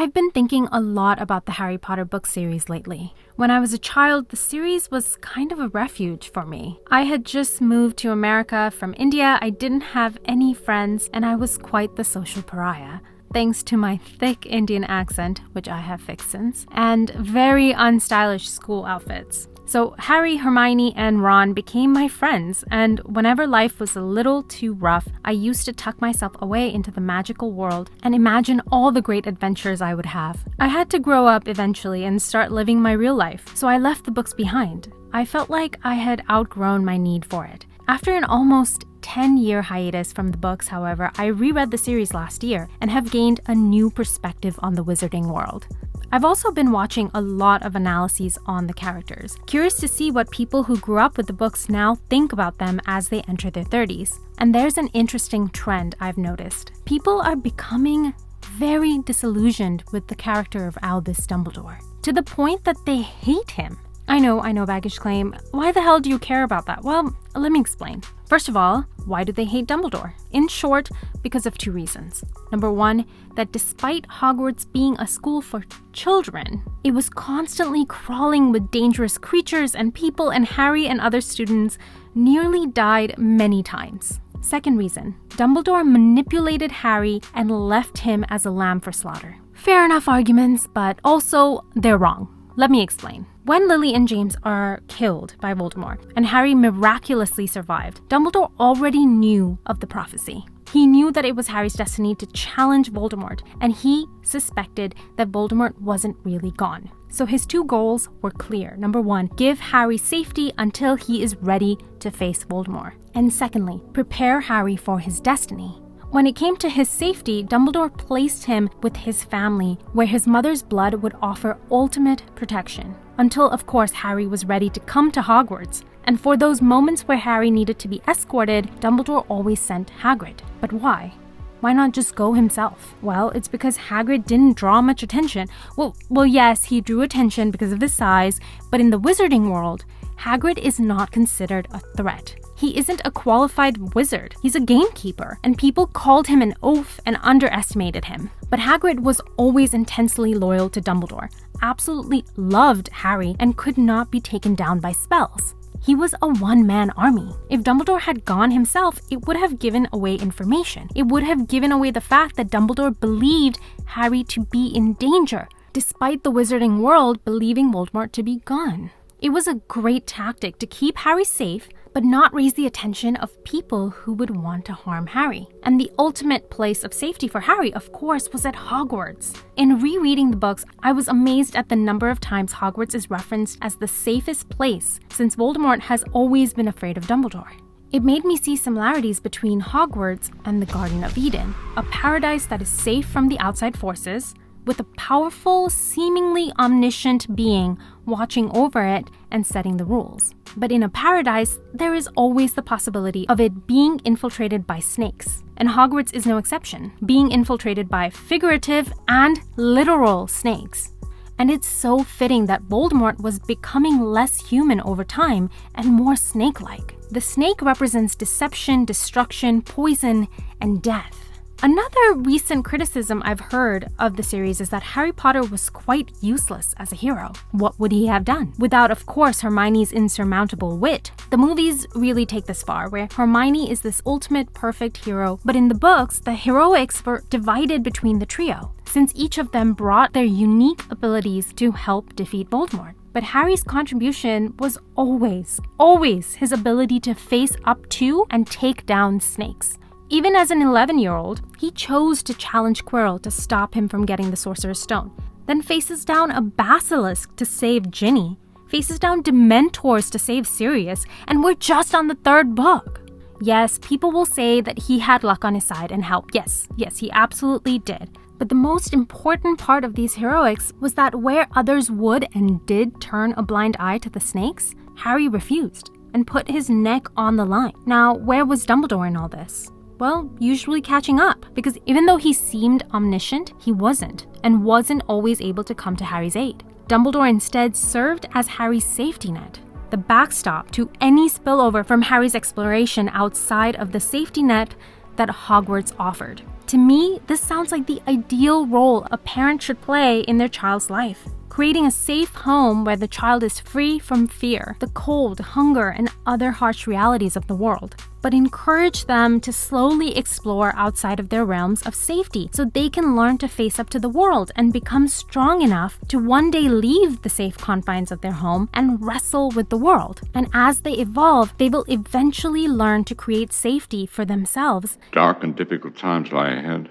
I've been thinking a lot about the Harry Potter book series lately. When I was a child, the series was kind of a refuge for me. I had just moved to America from India, I didn't have any friends, and I was quite the social pariah. Thanks to my thick Indian accent, which I have fixed since, and very unstylish school outfits. So Harry, Hermione, and Ron became my friends, and whenever life was a little too rough, I used to tuck myself away into the magical world and imagine all the great adventures I would have. I had to grow up eventually and start living my real life, so I left the books behind. I felt like I had outgrown my need for it. After an almost 10-year hiatus from the books, however, I reread the series last year and have gained a new perspective on the wizarding world. I've also been watching a lot of analyses on the characters, curious to see what people who grew up with the books now think about them as they enter their 30s. And there's an interesting trend I've noticed. People are becoming very disillusioned with the character of Albus Dumbledore, to the point that they hate him. I know, baggage claim. Why the hell do you care about that? Well, let me explain. First of all, why do they hate Dumbledore? In short, because of two reasons. Number one, that despite Hogwarts being a school for children, it was constantly crawling with dangerous creatures and people, and Harry and other students nearly died many times. Second reason, Dumbledore manipulated Harry and left him as a lamb for slaughter. Fair enough arguments, but also they're wrong. Let me explain. When Lily and James are killed by Voldemort and Harry miraculously survived, Dumbledore already knew of the prophecy. He knew that it was Harry's destiny to challenge Voldemort, and he suspected that Voldemort wasn't really gone. So his two goals were clear. Number one, give Harry safety until he is ready to face Voldemort. And secondly, prepare Harry for his destiny. When it came to his safety, Dumbledore placed him with his family, where his mother's blood would offer ultimate protection. Until, of course, Harry was ready to come to Hogwarts. And for those moments where Harry needed to be escorted, Dumbledore always sent Hagrid. But why? Why not just go himself? Well, it's because Hagrid didn't draw much attention. Well, yes, he drew attention because of his size, but in the wizarding world, Hagrid is not considered a threat. He isn't a qualified wizard. He's a gamekeeper, and people called him an oaf and underestimated him. But Hagrid was always intensely loyal to Dumbledore, absolutely loved Harry, and could not be taken down by spells. He was a one-man army. If Dumbledore had gone himself, it would have given away information. It would have given away the fact that Dumbledore believed Harry to be in danger, despite the wizarding world believing Voldemort to be gone. It was a great tactic to keep Harry safe, but not raise the attention of people who would want to harm Harry. And the ultimate place of safety for Harry, of course, was at Hogwarts. In rereading the books, I was amazed at the number of times Hogwarts is referenced as the safest place, since Voldemort has always been afraid of Dumbledore. It made me see similarities between Hogwarts and the Garden of Eden, a paradise that is safe from the outside forces, with a powerful, seemingly omniscient being watching over it and setting the rules. But in a paradise, there is always the possibility of it being infiltrated by snakes. And Hogwarts is no exception, being infiltrated by figurative and literal snakes. And it's so fitting that Voldemort was becoming less human over time and more snake-like. The snake represents deception, destruction, poison, and death. Another recent criticism I've heard of the series is that Harry Potter was quite useless as a hero. What would he have done? Without, of course, Hermione's insurmountable wit. The movies really take this far, where Hermione is this ultimate perfect hero, but in the books, the heroics were divided between the trio, since each of them brought their unique abilities to help defeat Voldemort. But Harry's contribution was always his ability to face up to and take down snakes. Even as an 11-year-old, he chose to challenge Quirrell to stop him from getting the Sorcerer's Stone, then faces down a basilisk to save Ginny, faces down Dementors to save Sirius, and we're just on the third book. Yes, people will say that he had luck on his side and help. Yes, he absolutely did. But the most important part of these heroics was that where others would and did turn a blind eye to the snakes, Harry refused and put his neck on the line. Now, where was Dumbledore in all this? Well, usually catching up, because even though he seemed omniscient, he wasn't, and wasn't always able to come to Harry's aid. Dumbledore instead served as Harry's safety net, the backstop to any spillover from Harry's exploration outside of the safety net that Hogwarts offered. To me, this sounds like the ideal role a parent should play in their child's life. Creating a safe home where the child is free from fear, the cold, hunger, and other harsh realities of the world, but encourage them to slowly explore outside of their realms of safety so they can learn to face up to the world and become strong enough to one day leave the safe confines of their home and wrestle with the world. And as they evolve, they will eventually learn to create safety for themselves. Dark and difficult times lie ahead.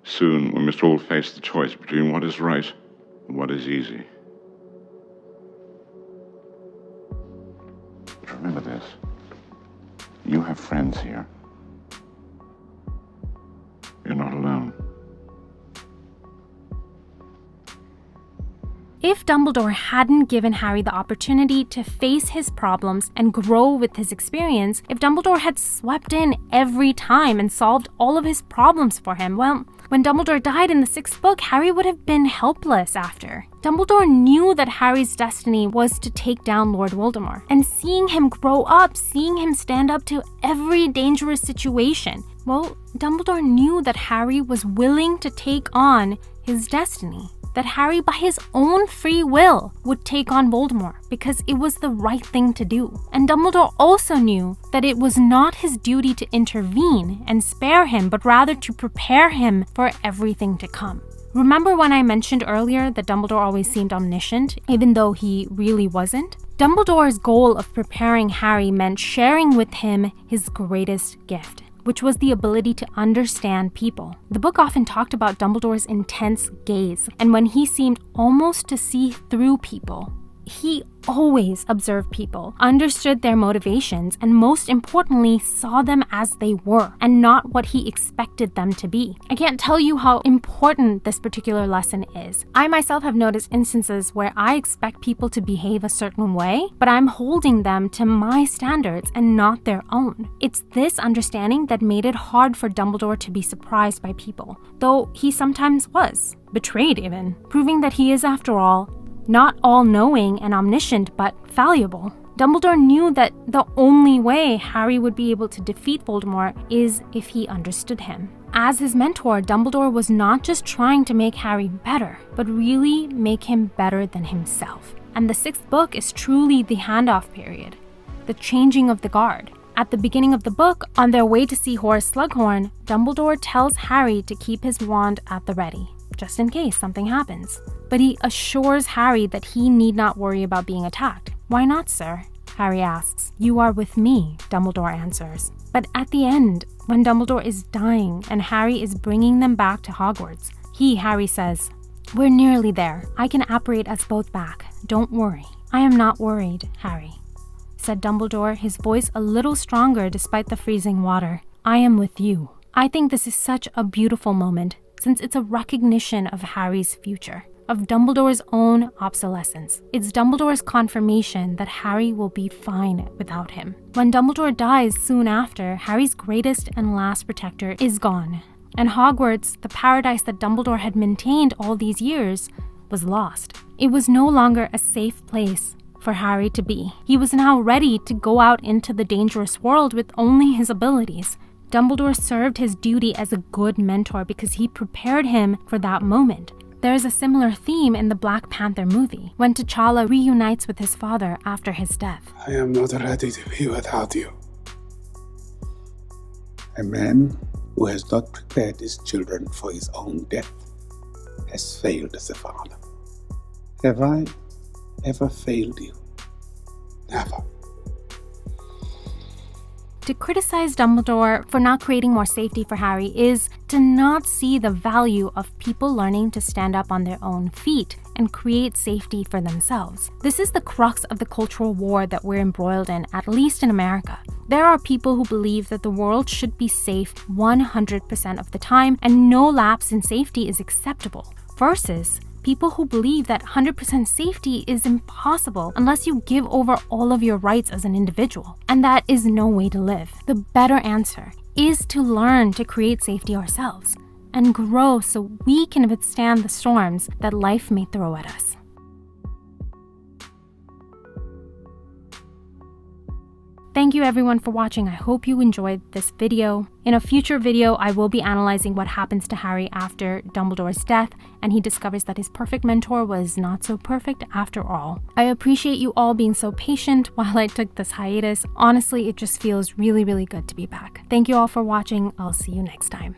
Soon we must all face the choice between what is right and what is easy. But remember this. You have friends here. You're not alone. If Dumbledore hadn't given Harry the opportunity to face his problems and grow with his experience, if Dumbledore had swept in every time and solved all of his problems for him, well, when Dumbledore died in the 6th book, Harry would have been helpless after. Dumbledore knew that Harry's destiny was to take down Lord Voldemort. And seeing him grow up, seeing him stand up to every dangerous situation, well, Dumbledore knew that Harry was willing to take on his destiny. That Harry, by his own free will, would take on Voldemort because it was the right thing to do. And Dumbledore also knew that it was not his duty to intervene and spare him, but rather to prepare him for everything to come. Remember when I mentioned earlier that Dumbledore always seemed omniscient, even though he really wasn't? Dumbledore's goal of preparing Harry meant sharing with him his greatest gift, which was the ability to understand people. The book often talked about Dumbledore's intense gaze, and when he seemed almost to see through people. He always observed people, understood their motivations, and most importantly, saw them as they were, and not what he expected them to be. I can't tell you how important this particular lesson is. I myself have noticed instances where I expect people to behave a certain way, but I'm holding them to my standards and not their own. It's this understanding that made it hard for Dumbledore to be surprised by people, though he sometimes was, betrayed even, proving that he is, after all, not all-knowing and omniscient, but fallible. Dumbledore knew that the only way Harry would be able to defeat Voldemort is if he understood him. As his mentor, Dumbledore was not just trying to make Harry better, but really make him better than himself. And the 6th book is truly the handoff period, the changing of the guard. At the beginning of the book, on their way to see Horace Slughorn, Dumbledore tells Harry to keep his wand at the ready, just in case something happens. But he assures Harry that he need not worry about being attacked. "Why not, sir?" Harry asks. "You are with me," Dumbledore answers. But at the end, when Dumbledore is dying and Harry is bringing them back to Hogwarts, Harry says, "We're nearly there. I can apparate us both back. Don't worry." "I am not worried, Harry," said Dumbledore, his voice a little stronger despite the freezing water. "I am with you." I think this is such a beautiful moment, since it's a recognition of Harry's future, of Dumbledore's own obsolescence. It's Dumbledore's confirmation that Harry will be fine without him. When Dumbledore dies soon after, Harry's greatest and last protector is gone. And Hogwarts, the paradise that Dumbledore had maintained all these years, was lost. It was no longer a safe place for Harry to be. He was now ready to go out into the dangerous world with only his abilities. Dumbledore served his duty as a good mentor because he prepared him for that moment. There is a similar theme in the Black Panther movie, when T'Challa reunites with his father after his death. "I am not ready to be without you." A man who has not prepared his children for his own death has failed as a father. Have I ever failed you? Never. To criticize Dumbledore for not creating more safety for Harry is to not see the value of people learning to stand up on their own feet and create safety for themselves. This is the crux of the cultural war that we're embroiled in, at least in America. There are people who believe that the world should be safe 100% of the time and no lapse in safety is acceptable, versus people who believe that 100% safety is impossible unless you give over all of your rights as an individual. And that is no way to live. The better answer is to learn to create safety ourselves and grow so we can withstand the storms that life may throw at us. Thank Thank you everyone for watching. I hope you enjoyed this video. In a future video, I will be analyzing what happens to Harry after Dumbledore's death, and he discovers that his perfect mentor was not so perfect after all. I appreciate you all being so patient while I took this hiatus. Honestly, it just feels really, really good to be back. Thank you all for watching. I'll see you next time.